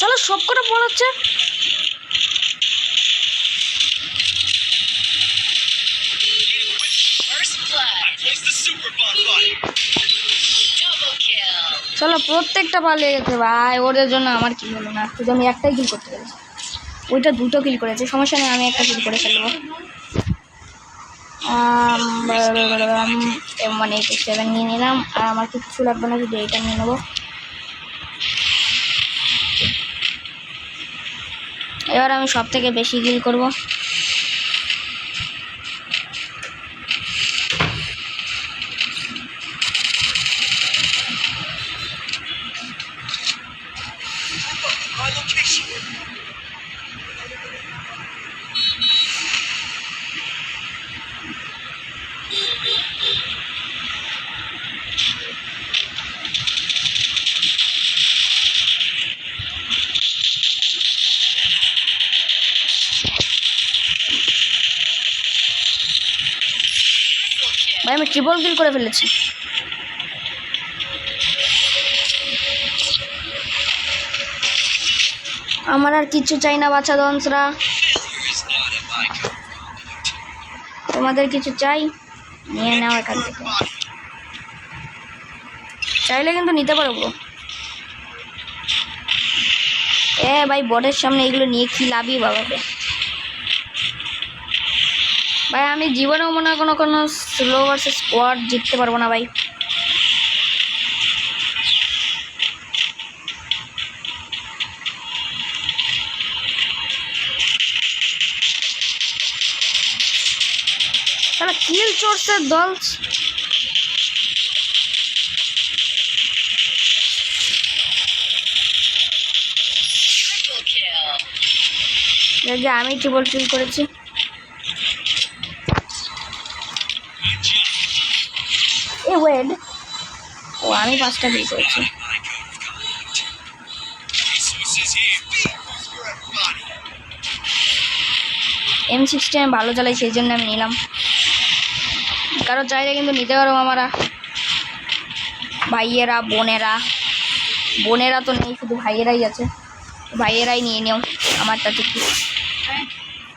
চলো সব কটা বল হচ্ছে। First blood. I placed the super bomb button. Double kill. চলো প্রত্যেকটা পালিয়ে গেছে ভাই, ওদের জন্য আমার কি হলো না, শুধু আমি একটাই কিল করতে পেরেছি, ওইটা 2টো কিল করেছে। সমস্যা নেই, আমি একটা কিল করে ফেলবো। M187 নিয়ে নিলাম, আর আমার কিছু লাগবে না, শুধু এইটা নিয়ে নেবো। এবার আমি সব থেকে বেশি কিল করব। My location. ভাই আমি ট্রিপল কিল করে ফেলেছি। আমার আর কিচ্ছু চাই না বাচ্চা দংশরা। Failure is not in my code of conduct. তোমাদের কিছু চাই নিয়ে নাও এখান থেকে, চাইলে কিন্তু নিতে পারো ব্রো। ভাই বোর্ডের সামনে এগুলো নিয়ে কি লাভই বাবাবে ভাই। আমি জীবনেও মনে হয় কোনো স্লো ভার্সেস স্কোয়াড জিততে পারবো না ভাই। তাহলে কিল চোরসের দল। Triple kill. দেখে আমি ট্রিপল কিল করেছি। ওয়েড, ও আমি 5টা কিল করেছি। My code of conduct. Resources here. Vehicles for everybody. M60 আমি ভালো চালাই, সেই জন্য আমি নিলাম। কারো চাইলে কিন্তু নিতে পারো আমরা ভাইয়েরা বোনেরা তো নেই, শুধু ভাইয়েরাই আছে। ভাইয়েরাই নিয়ে নিও, আমারটাতে কি,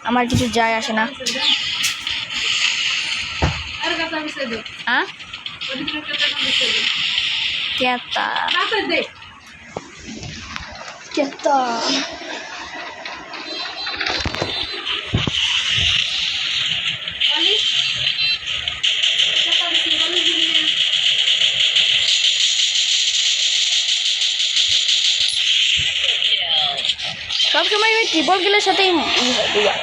আমার কিছু যায় আসে না। হ্যাঁ কেতা সবসময় ওই ট্রিপল কিলের সাথেই দুবার।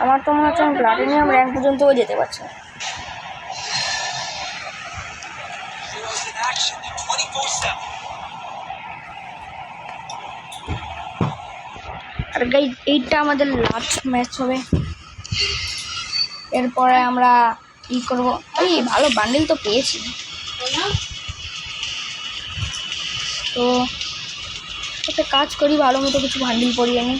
আমার তো মনে হচ্ছে আমি প্লাটিনিয়াম র্যাঙ্ক পর্যন্তও যেতে পারছি না। Heroes in action 24/7. আর গাইজ এইটা আমাদের লাস্ট ম্যাচ হবে, এরপরে আমরা ই করবো। এই ভালো বান্ডেল তো পেয়েছি, তো একটা কাজ করি, ভালো মতো কিছু বান্ডেল পরিয়ে নিই।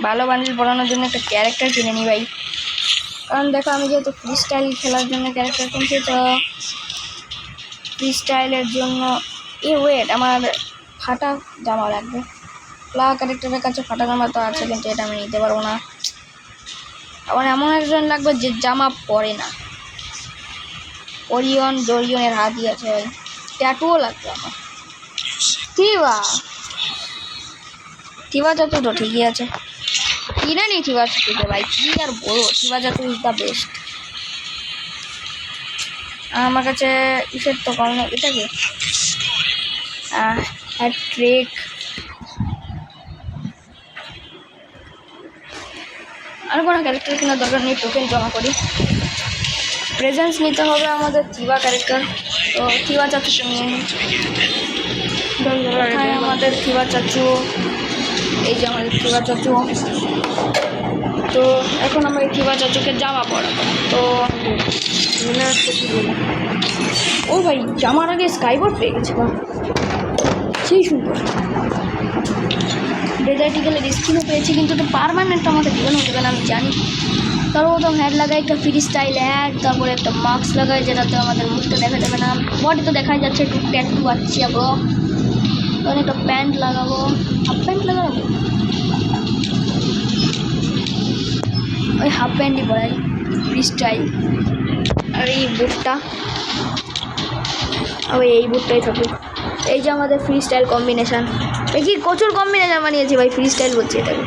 ভালো বান্ডেল পড়ানোর জন্য একটা ক্যারেক্টার কিনে নিই ভাই। কারণ দেখো আমি যেহেতু ফ্রি স্টাইল খেলার জন্য ক্যারেক্টার কিনছি, তো ফ্রি স্টাইলের জন্য ওয়েট আমার ফাটা জামা লাগবে। প্লা ক্যারেক্টারের কাছে ফাটা জামা তো আছে, কিন্তু এটা আমি নিতে পারবো না। আমার এমন একজন লাগবে যে জামা পরে না। জরিয়নের হাতই আছে ভাই, ট্যাটুও লাগবে আমার। থিবা যাতে তো ঠিকই আছে, কিনে নি থিবা থেকে ভাই, কি আর বলো, থিবা যাতে ইজ দ্য বেস্ট। আমার কাছে ইসের তো কম না, এটা কি ট্রেক। আর কোনো ক্যারেক্টার কেনার দরকার নেই, টোকেন জমা করি। প্রেজেন্স নিতে হবে আমাদের থিবা ক্যারেক্টার, তো থিবা চাচু নিয়ে নিই। আমাদের থিবা চাচু, এই যে আমাদের থিবা চাচু। তো এখন আমরা এই থিবা চাচুকে জামা পরাবো। তো ও ভাই জামার আগে স্কাইবোর্ড পেয়ে গেছে, বা সেই সুন্দর। ডেজার্টিক্যালের স্কিনও পেয়েছি, কিন্তু এটা পারমানেন্ট আমাদের জীবনে হতে পারে আমি জানি। সর্বপ্রথম হ্যাড লাগাই একটা ফ্রি স্টাইল হ্যাড, তারপরে একটা মাস্ক লাগাই যেটাতে আমাদের মুখটা দেখা যাবে না, বডি তো দেখা যাচ্ছে, একটু ট্যাটু আছে ব্রো। তখন একটা প্যান্ট লাগাবো, হাফ প্যান্ট লাগাবো, ওই হাফ প্যান্টই পরাই ফ্রি স্টাইল। আর এই বুটটা, ওই এই বুটটাই থাকুক। এই যে আমাদের ফ্রি স্টাইল কম্বিনেশান, এই কি প্রচুর কম্বিনেশান বানিয়েছি ভাই, ফ্রি স্টাইল বলছি এটাকে।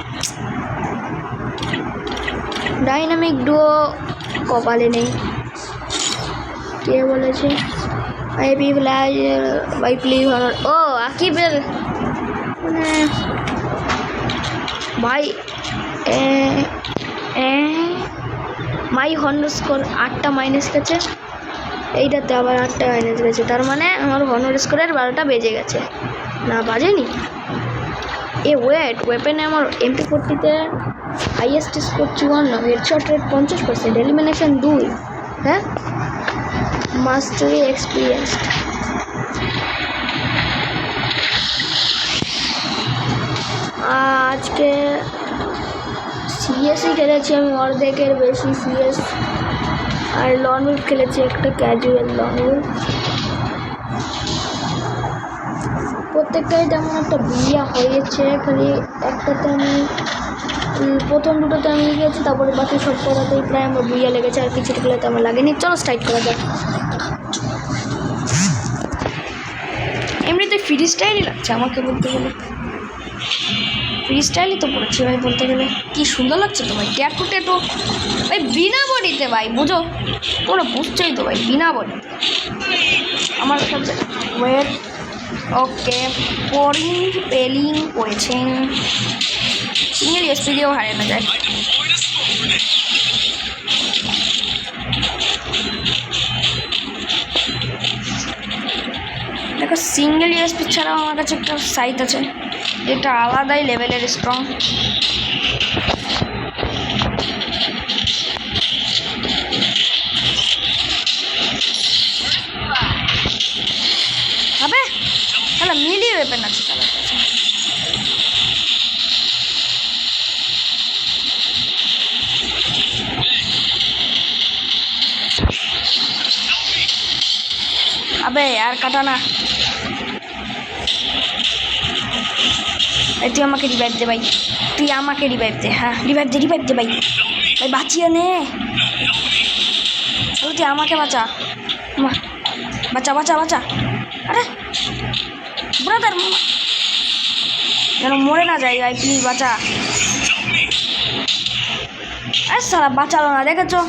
ডাইনামিক ডুও কপালে নেই, কে বলেছে? ভাই প্লিজ ও আকিবের মানে ভাই মাই হর্ন স্কোর 8টা মাইনাস গেছে, এইটাতে আবার 8টা মাইনাস গেছে, তার মানে আমার হর্ন স্কোরের 12টা বেজে গেছে। না বাজেনি। ওয়েপেনে আমার MP40-তে highest score 54, headshot rate 50%, elimination 2, হ্যাঁ মাস্টারি এক্সপিরিয়েন্সড। আজকে সিএসই খেলেছি আমি অর্ধেকের বেশি সিএস, আর লন উলফ খেলেছি একটা ক্যাজুয়াল লন উলফ। প্রত্যেকটাই তেমন একটা বিয়া হয়েছে, খালি একটাতে আমি প্রথম দুটোতে আমি গিয়েছি, তারপরে বাকি সব করাতেই প্রায় আমার বিয়া লেগেছে, আর কিছু খেলাতে আমার লাগেনি। চলো স্টার্ট করা যাক। এমনিতে ফ্রি স্টাইলই লাগছে আমাকে বলতে গেলে, ফ্রি স্টাইলই তো পড়েছি ভাই বলতে গেলে। কি সুন্দর লাগছে তো ভাই, ট্যাটু ট্যাটু ভাই বিনা বডিতে ভাই, বুঝো তোমরা বুঝছোই তো ভাই, বিনা বডি আমার সাথে ওয়েট। ওকে পোরিং পেলিং করেছেন, সিঙ্গেল এসপি দিয়েও হারানো যায়। দেখো সিঙ্গেল ইউএসপি ছাড়াও আমার কাছে একটা সাইট আছে যেটা আলাদাই লেভেলের স্ট্রং। হবে তাহলে মিলিয়ে ওয়েপেন আছে তাহলে আবে আর কাটা না। তুই আমাকে রিভাইভ দে ভাই, তুই আমাকে রিভাইভ দে। হ্যাঁ রিভাইভ দে ভাই, ভাই বাঁচিয়ে নে, তাহলে তুই আমাকে বাঁচা, বাঁচা। আরে ব্রাদার যেন মরে না যাই ভাই, প্লিজ বাঁচা। আরে সারা বাঁচালো না, দেখেছো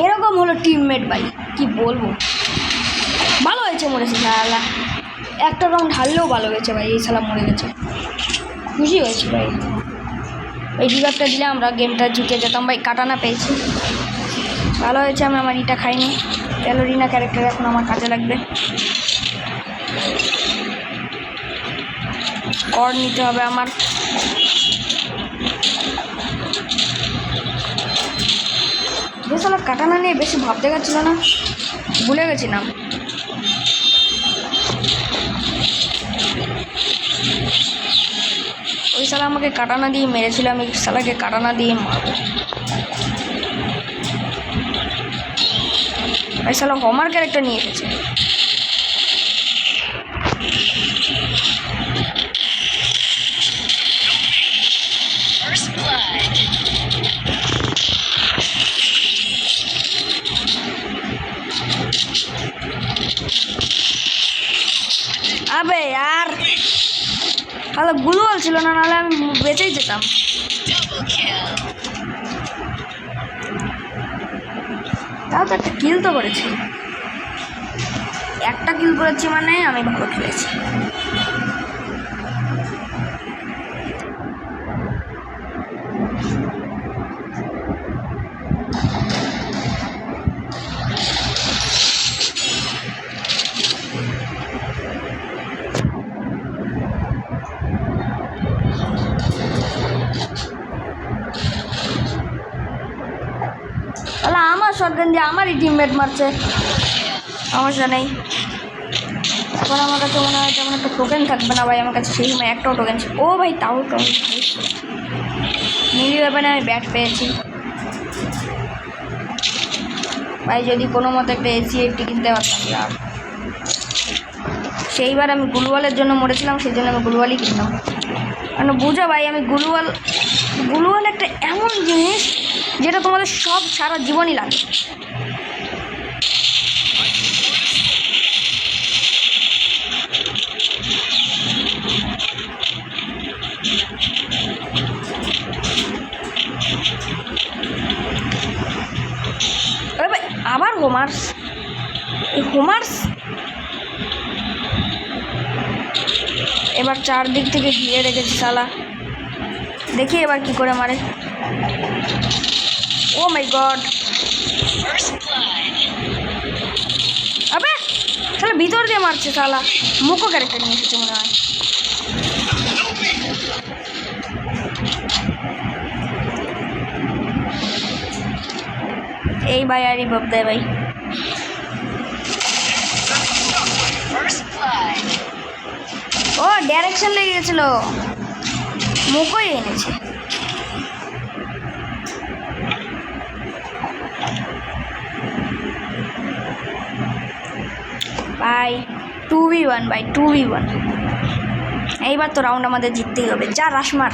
এরকম হলো টিমমেট ভাই, কি বলবো। ভালো হয়েছে মরেছে সালা, একটা রাউন্ড হারলেও ভালো হয়েছে ভাই, এই সালা মরে গেছে, খুশি হয়েছে ভাই। এই রিভাইভটা দিলে আমরা গেমটা জিতে যেতাম ভাই, কাটানা পেয়েছি, ভালো হয়েছে। আমি আমার ইটা খাইনি, ক্যালোরিনা ক্যারেক্টার এখন আমার কাজে লাগবে। কর নিতে হবে আমার। যে সালা কাটানা নিয়ে বেশি ভাবতে গেছিল না, ভুলে গেছিলাম। ওই সালা আমাকে কাটানা দিয়ে মেরেছিল, আমি সালাকে কাটানা দিয়ে মারবো। ওই সালা হোমার ক্যারেক্টার নিয়ে এসেছে। First blood. আবে यार তাহলে গুলওয়াল ছিল না, নাহলে আমি বেঁচেই যেতাম। Double kill. তাও তো একটা কিল তো করেছি, একটা কিল করেছি মানে আমি ভালো খেলেছি। তাহলে আমার শটগান দিয়ে আমারই টিমমেট মারছে, সমস্যা নেই। এখন আমার কাছে মনে হয় তেমন একটা টোকেন থাকবে না ভাই, আমার কাছে সেই সময় একটাও টোকেন ছিল। ও ভাই তাও তো মিলি ব্যাপারে আমি ব্যাট পেয়েছি ভাই, যদি কোনো মতো একটা AC-80 কিনতে পারতাম আর। সেইবার আমি গুলওয়ালের জন্য মরেছিলাম, সেই জন্য আমি গুলওয়ালই কিনলাম। কারণ বুঝো ভাই, আমি গুলওয়াল একটা এমন জিনিস যেটা তোমাদের সব সারা জীবনই লাগে। আরে ভাই আবার হোমার্স, এবার চারদিক থেকে ঘিরে রেখেছি শালা, দেখি এবার কি করে মারে। ও মাই গড, First blood. আবে তাহলে ভিতর দিয়ে মারছে শালা, মুখো ক্যারেক্টার নিয়ে এসেছে মনে হয়। এই ভাই আরই বাপ দেয় ভাই। First blood. ও ডাইরেকশন লেগে গেছিল, মোকোই এনেছে। ভাই 2v1 ভাই 2v1, এইবার তো রাউন্ড আমাদের জিততেই হবে। যা রাশ মার।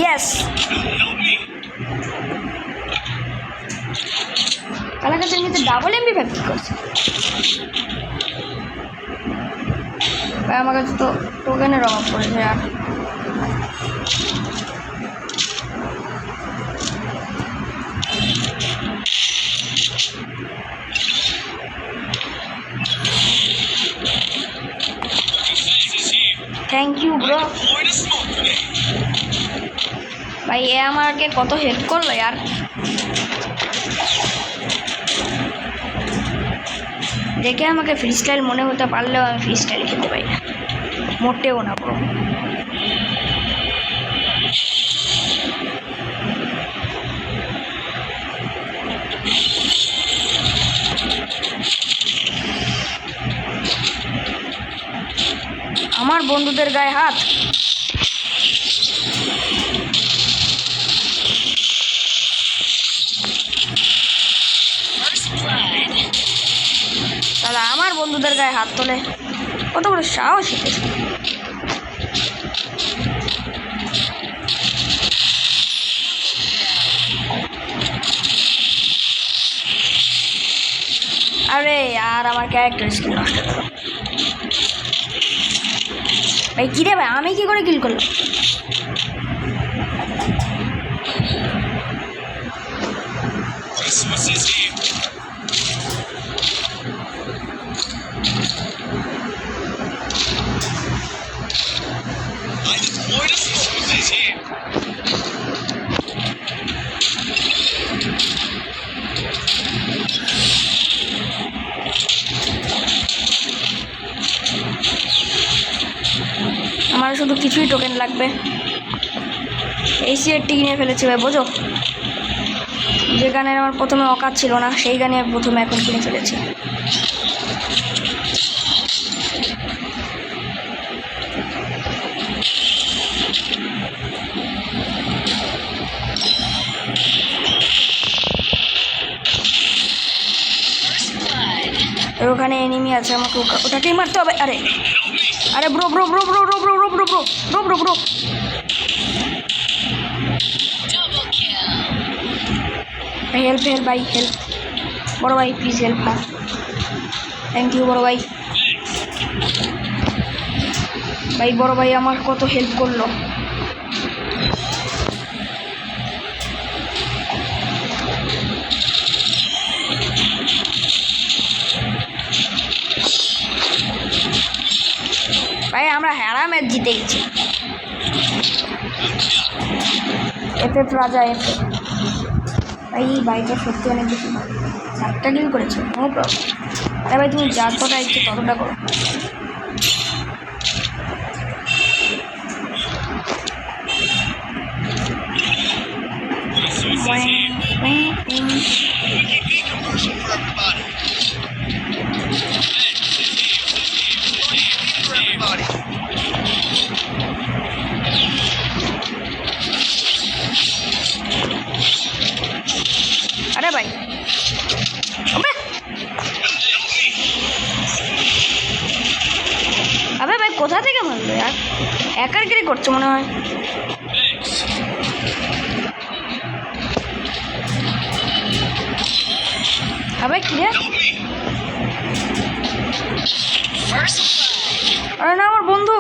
Yes, Help me. কালাকাছে এমনিতে ডাবল MP5 কি করছে ভাই? আমার কাছে তো টোকেনের অভাব পড়েছে আর। This is here. Thank you bro. Deploy the smoke grenade. ভাই এ আমাকে কত হেল্প করলো यार। দেখে আমাকে ফ্রি স্টাইল মনে হতে পারলেও আমি ফ্রি স্টাইল খেলতে পারি না, মোটেও না ব্রো। আমার বন্ধুদের গায়ে হাত। First blood. তাহলে আমার বন্ধুদের গায়ে হাত তোলে, কত বড় সাহস এদের। আরে আর আমার ক্যারেক্টার স্কিল নষ্ট করো ভাই। কি রে ভাই, আমি কি করে কিল করলাম? Christmas is here. I deploy the smoke grenade here. আমার শুধু কিছুই টোকেন লাগবে। এই সিএরটি কিনে ফেলেছি ভাই, বোঝো? যে গানের আমার প্রথমে অকাত ছিল না, সেই গানে আমি প্রথমে এখন কিনে ফেলেছি। First blood. আর ওখানে এনিমি আছে, আমাকে ওটাকেই মারতে হবে। আরে আরে bro bro bro bro bro bro bro bro bro bro bro bro Double kill. ভাই হেল্প হেল্প ভাই হেল্প, বড় ভাই প্লিজ হেল্প। হ্যাঁ থ্যাংক ইউ বড় ভাই। ভাই বড় ভাই আমার কত হেল্প করলো। ভাই আমরা হেরা ম্যাচ জিতে গেছি। এফএফ রাজা এফএফ। ভাই এই বাইকটা সত্যি অনেক বেশি ভালো, 4টা কিল করেছে, নো প্রবলেম। আরে ভাই তুমি যতটা ইচ্ছে ততটা করো। Christmas is here. Wiki commercial for everybody. For everybody. আরে ভাই আবে আবে ভাই কোথা থেকে মারলো यार? একার গিরি করছে মনে হয়। Thanks. আবে কি রে? Help me. First blood. আরে না আমার বন্ধু।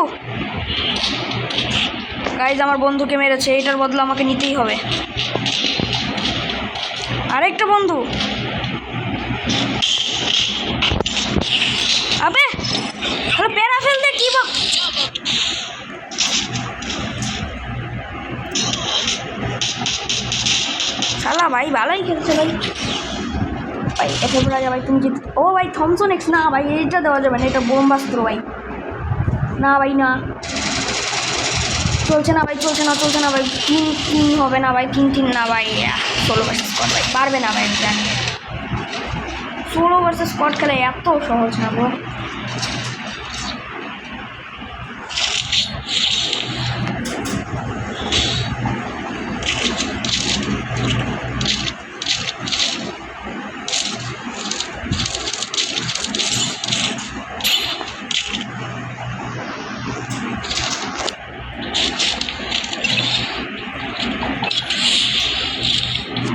গাইজ আমার বন্ধুকে মেরেছে, এইটার বদলা আমাকে নিতেই হবে। আরেকটা বন্ধু। আবে আরে প্যারা ফেল দে কি বা। শালা ভাই ভালোই খেলছে ভাই। ভাই এফএফ রাজা ভাই তুমি জিত। ও ভাই থমসন এক্স না ভাই, এইটা দেওয়া যাবে না, এটা বোমাস্ত্র ভাই। না ভাই না, চলছে না ভাই, চলছে না ভাই, 3-3 হবে না ভাই, 3-3 না ভাই, 16 ভার্সেস স্কোয়াড ভাই, পারবে না ভাই, আমি জানি 16 ভার্সেস স্কোয়াড খেলা এত সহজ না গো।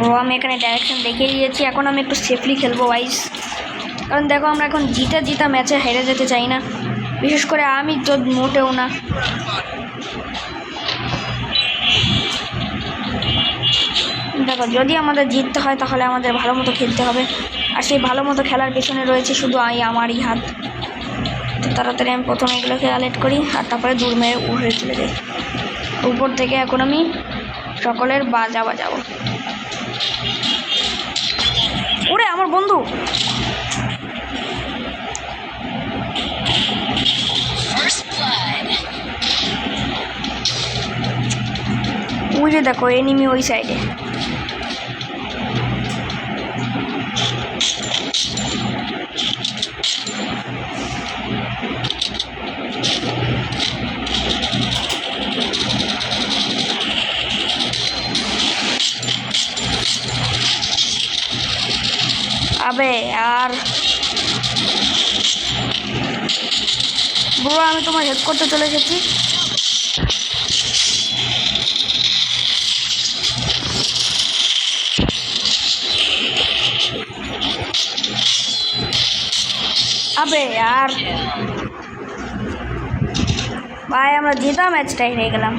ও আমি এখানে ডাইরেকশন দেখিয়ে দিয়েছি, এখন আমি একটু সেফলি খেলবো গাইস, কারণ দেখো আমরা এখন জিতা ম্যাচে হেরে যেতে চাই না, বিশেষ করে আমি তো মোটেও না। দেখো যদি আমাদের জিততে হয় তাহলে আমাদের ভালো মতো খেলতে হবে, আর সেই ভালো মতো খেলার পেছনে রয়েছে শুধু আমারই হাত। তো তাড়াতাড়ি আমি প্রথমে এগুলোকে কালেক্ট করি আর তারপরে দূর মেরে উড়ে চলে যাই উপর থেকে। এখন আমি সকলের বাজাবো। ওরে আমার বন্ধু, First blood. ওই যে দেখো এনিমি ওই সাইডে। আবে আর ব্রো আমি তোমার হেল্প করতে চলে এসেছি। আবে আর ভাই আমরা জেতা ম্যাচটাই হেরে গেলাম।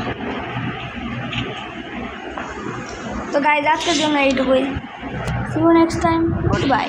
তো গাইজ আজকের জন্য এইটুকুই, see you next time, good by.